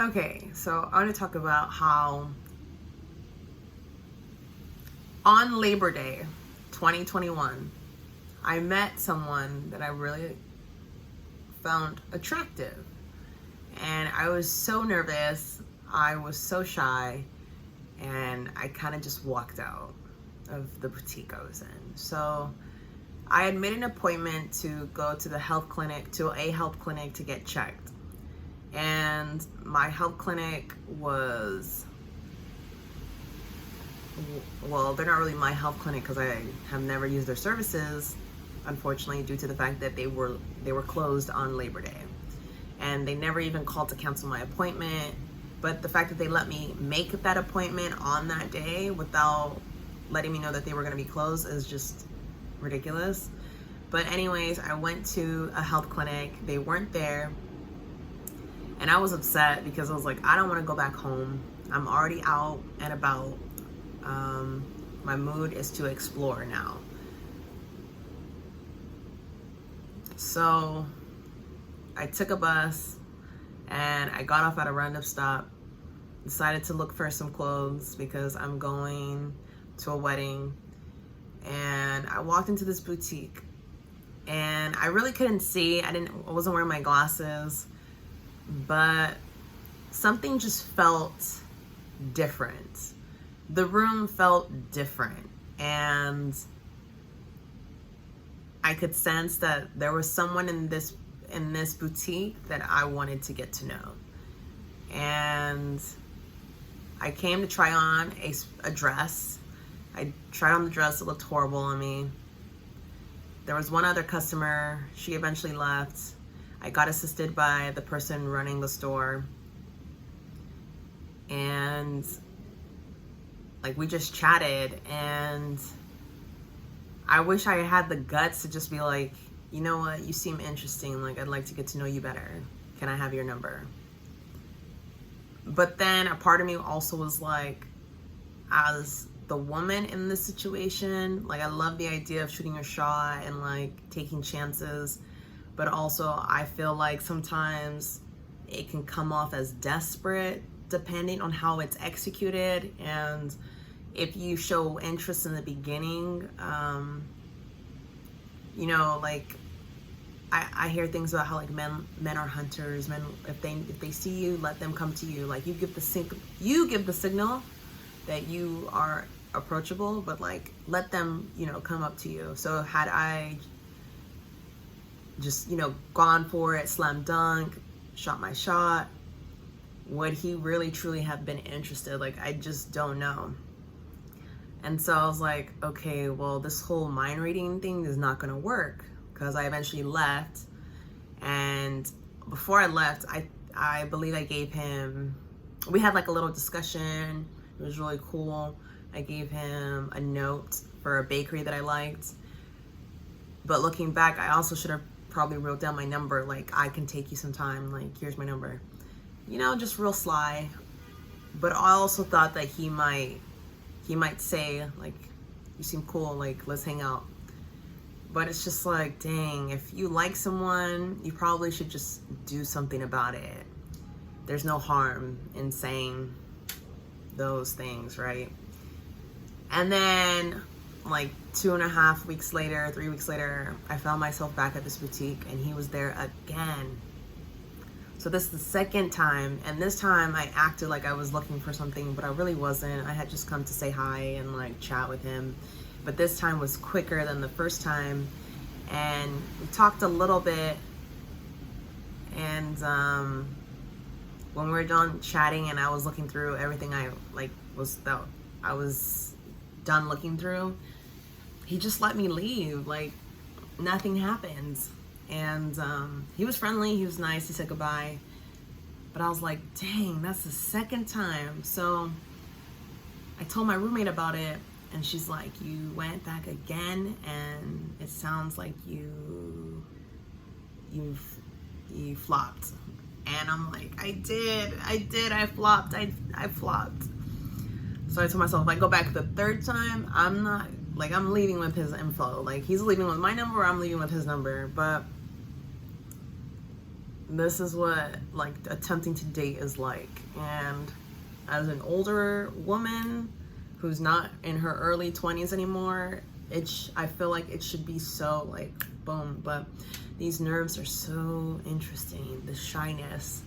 Okay, so I want to talk about how on Labor Day 2021, I met someone that I really found attractive. And I was so nervous, I was so shy, and I kind of just walked out of the boutique I was in. So I had made an appointment to go to a health clinic to get checked. And my health clinic was, well, they're not really my health clinic because I have never used their services, unfortunately, due to the fact that they were closed on Labor Day. And they never even called to cancel my appointment. But the fact that they let me make that appointment on that day without letting me know that they were going to be closed is just ridiculous. But anyways, I went to a health clinic. They weren't there. And I was upset because I was like, I don't want to go back home. I'm already out and about. My mood is to explore now. So I took a bus and I got off at a random stop. Decided to look for some clothes because I'm going to a wedding. And I walked into this boutique and I really couldn't see. I wasn't wearing my glasses, but something just felt different. The room felt different, and I could sense that there was someone in this boutique that I wanted to get to know. And I came to try on a dress. I tried on the dress. It looked horrible on me. There was one other customer. She eventually left. I got assisted by the person running the store. And like, we just chatted, and I wish I had the guts to just be like, you know what, you seem interesting. Like, I'd like to get to know you better. Can I have your number? But then a part of me also was like, as the woman in this situation, like, I love the idea of shooting your shot and like taking chances. But also I feel like sometimes it can come off as desperate depending on how it's executed. And if you show interest in the beginning, you know, like, I hear things about how like men are hunters. Men, if they see you, let them come to you. Like, you give the signal that you are approachable, but like, let them, you know, come up to you. So had I just, you know, gone for it, slam dunk, shot my shot, would he really truly have been interested? Like, I just don't know. And so I was like, okay, well, this whole mind reading thing is not gonna work, because I eventually left. And before I left, I believe I gave him, we had like a little discussion. It was really cool. I gave him a note for a bakery that I liked. But looking back, I also should have probably wrote down my number. Like, I can take you some time. Like, here's my number. You know, just real sly. But I also thought that he might say, like, you seem cool, like, let's hang out. But it's just like, dang, if you like someone, you probably should just do something about it. There's no harm in saying those things, right? And then like 2.5 weeks later, 3 weeks later, I found myself back at this boutique and he was there again. So this is the second time, and this time I acted like I was looking for something, but I really wasn't. I had just come to say hi and like chat with him. But this time was quicker than the first time. And we talked a little bit. And when we were done chatting and I was looking through everything I was done looking through, he just let me leave. Like, nothing happened. And he was friendly, he was nice, he said goodbye. But I was like, dang, that's the second time. So I told my roommate about it, and she's like, you went back again, and it sounds like you flopped. And I'm like, I flopped. So I told myself, if I go back the third time, I'm leaving with his info. Like, he's leaving with my number, I'm leaving with his number. But this is what like attempting to date is like. And as an older woman who's not in her early 20s anymore, I feel like it should be so like boom, but these nerves are so interesting. The shyness.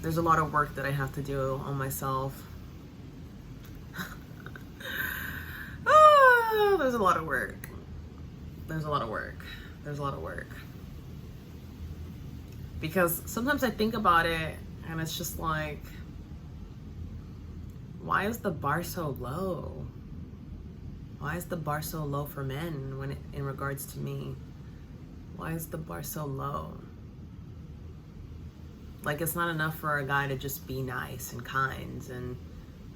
There's a lot of work that I have to do on myself. There's a lot of work. There's a lot of work. There's a lot of work. Because sometimes I think about it and it's just like, why is the bar so low? Why is the bar so low for men when in regards to me? Why is the bar so low? Like, it's not enough for a guy to just be nice and kind and,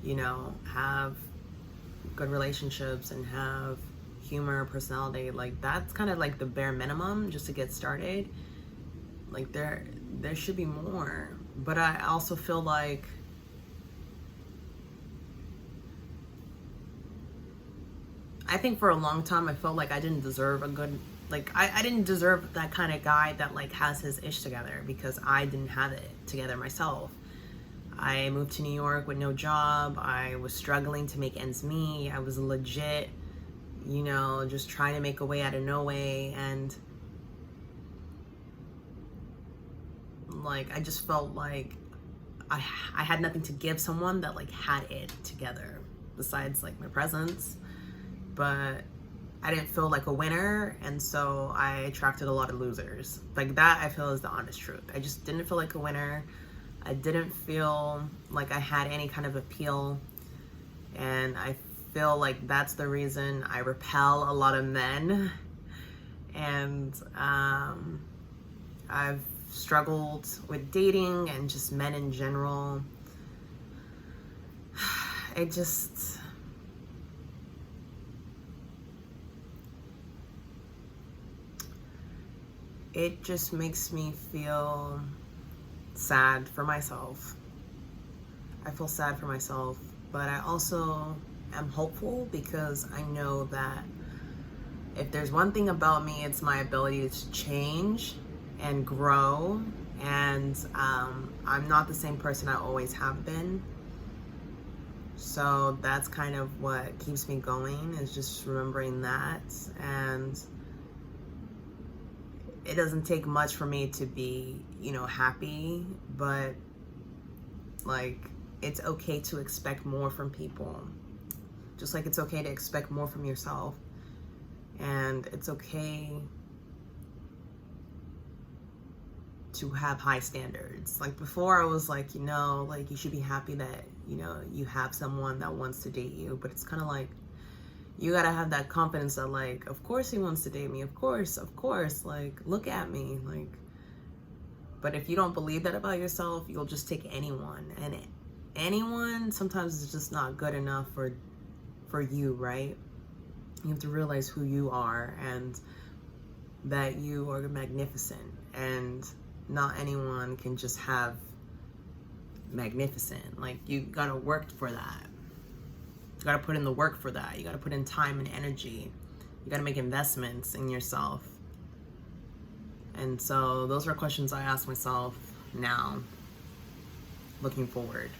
you know, have good relationships and have humor, personality. Like, that's kind of like the bare minimum just to get started. Like, there should be more. But I also feel like I think for a long time I felt like I didn't deserve a good, like, I didn't deserve that kind of guy that like has his ish together, because I didn't have it together myself. I moved to New York with no job. I was struggling to make ends meet. I was legit, you know, just trying to make a way out of no way. And like, I just felt like I had nothing to give someone that like had it together besides like my presence. But I didn't feel like a winner, and so I attracted a lot of losers. Like, that I feel is the honest truth. I just didn't feel like a winner. I didn't feel like I had any kind of appeal, and I feel like that's the reason I repel a lot of men. And I've struggled with dating and just men in general. It just makes me feel sad for myself. I feel sad for myself, but I also am hopeful, because I know that if there's one thing about me, it's my ability to change and grow. And I'm not the same person I always have been. So that's kind of what keeps me going, is just remembering that. And it doesn't take much for me to be, you know, happy, but like, it's okay to expect more from people. Just like it's okay to expect more from yourself. And it's okay to have high standards. Like, before I was like, you know, like, you should be happy that, you know, you have someone that wants to date you. But it's kind of like, you gotta have that confidence that like, of course he wants to date me, of course, like, look at me, like. But if you don't believe that about yourself, you'll just take anyone, and anyone sometimes is just not good enough for you, right? You have to realize who you are, and that you are magnificent, and not anyone can just have magnificent. Like, you gotta work for that. You gotta put in the work for that. You gotta put in time and energy. You gotta make investments in yourself. And so those are questions I ask myself now, looking forward.